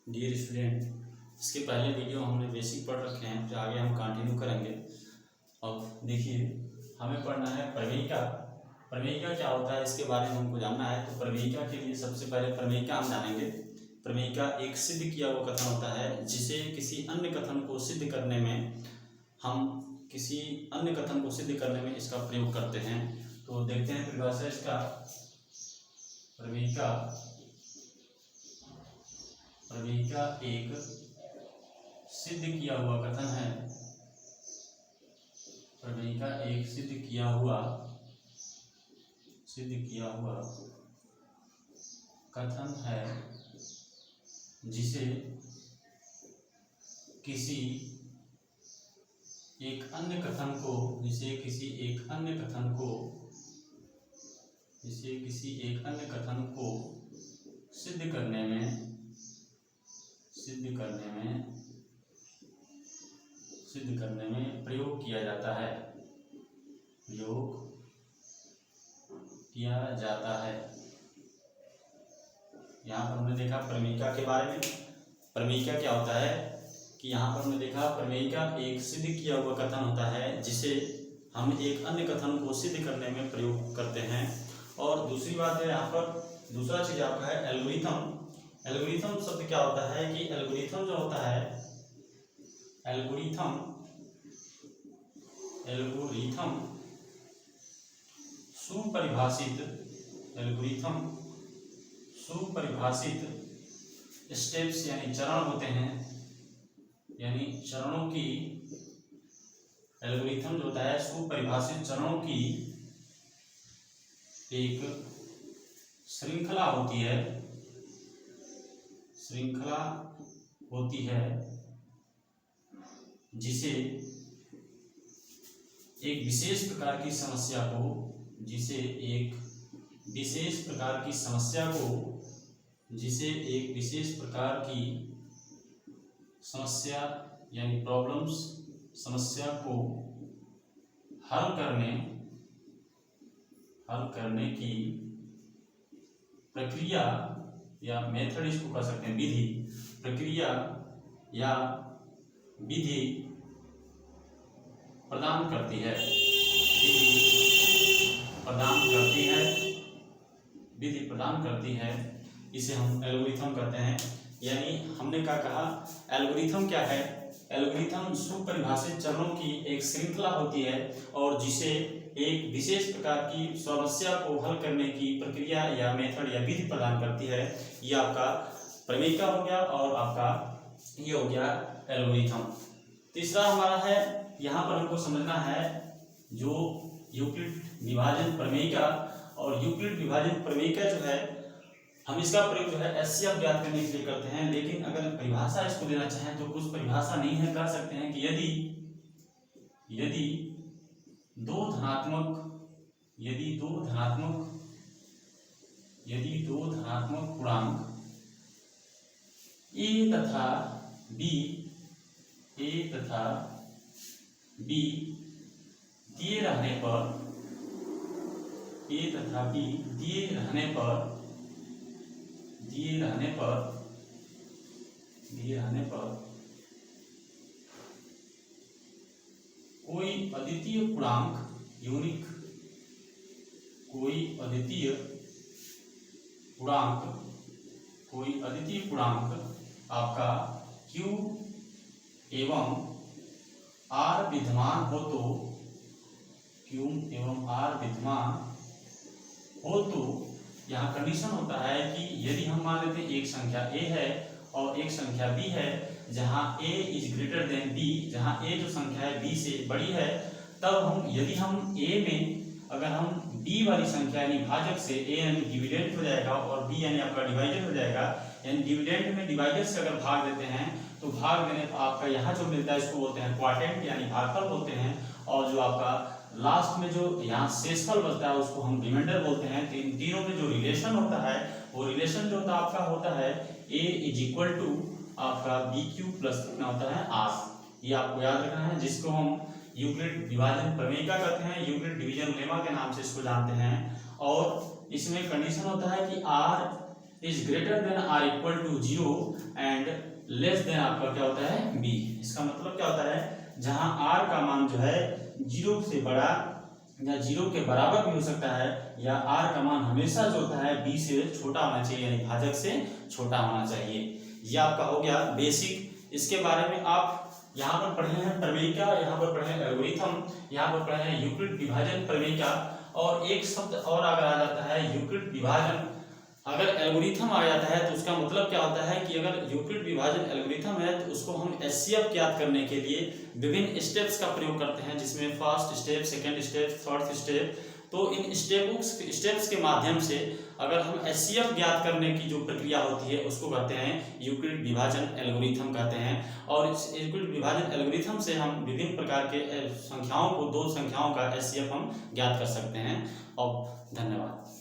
Dear student, इसके पहले video हमने बेसिक पढ़ रखे हैं, जो आगे हम कंटिन्यू करेंगे। अब देखिए, हमें पढ़ना है प्रमेयिका। प्रमेयिका क्या होता है इसके बारे में हमको जानना है। तो प्रमेयिका के लिए सबसे पहले प्रमेयिका हम जानेंगे। प्रमेयिका एक सिद्ध किया हुआ कथन होता है, जिसे किसी अन्य कथन को सिद्ध करने में इसका प्रयोग करते हैं। तो देखते हैं परिभाषा इसका। प्रमेयिका एक सिद्ध किया हुआ कथन है। प्रमेयिका एक सिद्ध किया हुआ कथन है, जिसे किसी एक अन्य कथन को सिद्ध करने में प्रयोग किया जाता है। यहाँ पर हमने देखा प्रमेयिका के बारे में। प्रमेयिका क्या होता है कि यहाँ पर हमने देखा प्रमेयिका एक सिद्ध किया हुआ कथन होता है, जिसे हम एक अन्य कथन को सिद्ध करने में प्रयोग करते हैं। और दूसरी बात है, यहाँ पर दूसरा चीज आपका है एल्गोरिथम। एल्गोरिथम शब्द क्या होता है कि एल्गोरिथम जो होता है, एल्गोरिथम सुपरिभाषित स्टेप्स यानी चरण होते हैं, यानी चरणों की एल्गोरिथम जो होता है सुपरिभाषित चरणों की एक श्रृंखला होती है, जिसे एक विशेष प्रकार की समस्या यानी समस्या को हल करने की प्रक्रिया या मेथड, इसको कह सकते हैं विधि प्रदान करती है। इसे हम एल्गोरिथम कहते हैं। यानी हमने क्या कहा, एल्गोरिथम क्या है? एल्गोरिथम सुपरिभाषित चरणों की एक श्रृंखला होती है, और जिसे एक विशेष प्रकार की समस्या को हल करने की प्रक्रिया या मेथड या विधि प्रदान करती है। ये आपका प्रमेयिका हो गया, और आपका ये हो गया एल्गोरिथम। तीसरा हमारा है, यहाँ पर हमको समझना है जो यूक्लिड विभाजन प्रमेयिका। और यूक्लिड विभाजन प्रमेयिका जो है, हम इसका प्रयोग जो है एचसीएफ ज्ञात करने के लिए करते हैं। लेकिन अगर परिभाषा इसको देना चाहें तो कुछ परिभाषा नहीं है, कह सकते हैं कि यदि दो धनात्मक पूर्णांक ए तथा बी दिए रहने पर कोई अद्वितीय पूर्णांक आपका Q एवं R विद्यमान हो तो यहाँ कंडीशन होता है कि यदि हम मान लेते हैं एक संख्या A है और एक संख्या B है, जहाँ A is greater then B, जहाँ A जो संख्या है B से बड़ी है, तब यदि हम A में अगर हम B वाली संख्या यानी भाजक से A यानी डिविडेंड हो जाएगा, और B यानी आपका डिवाइडेड हो जाएगा। यानी डिविडेंड में डिवाइडेड से अगर भाग देते हैं तो भाग देने पर आपका यहाँ जो मिलता है इसको बोलते हैं क्वाड्रेंट यानी भागफल बोलते हैं। और जो आपका लास्ट में जो यहाँ शेषफल बचता है उसको हम रिमाइंडर बोलते हैं। तो इन तीनों में जो रिलेशन होता है, वो रिलेशन जो आपका होता है A इज इक्वल टू आपका BQ प्लस कितना होता है R। ये आपको याद रखना है, जिसको हम यूक्लिड विभाजन प्रमेयिका कहते हैं, यूक्लिड डिवीजन लेमा के नाम से इसको जानते हैं। और इसमें कंडीशन होता है कि R is greater than or equal to 0 and less than आपका क्या होता है b। इसका मतलब क्या होता है, जहां r का मान जो है 0 से बड़ा या 0 के बराबर भी हो सकता है, या r का मान हमेशा जो होता है b से छोटा होना चाहिए, यानी भाजक से छोटा होना चाहिए। यह आपका हो गया बेसिक। इसके बारे में आप यहाँ पर पढ़े हैं प्रमेयिका, यहाँ पर पढ़े हैं एल्गोरिथम, यहाँ पर पढ़े हैं यूक्लिड विभाजन प्रमेयिका, और एक शब्द और अगर आ जाता है यूक्लिड विभाजन। अगर एल्गोरिथम आ जाता है तो उसका मतलब क्या होता है कि अगर यूक्लिड विभाजन एल्गोरिथम है तो उसको हम एचसीएफ ज्ञात करने के लिए विभिन्न स्टेप्स का प्रयोग करते हैं, जिसमें first step, second step, third step. तो इन स्टेप्स के माध्यम से अगर हम एचसीएफ ज्ञात करने की जो प्रक्रिया होती है उसको कहते हैं यूक्लिड विभाजन एल्गोरिथम कहते हैं। और इस यूक्लिड विभाजन एल्गोरिथम से हम विभिन्न प्रकार के संख्याओं को, दो संख्याओं का एचसीएफ हम ज्ञात कर सकते हैं। और धन्यवाद।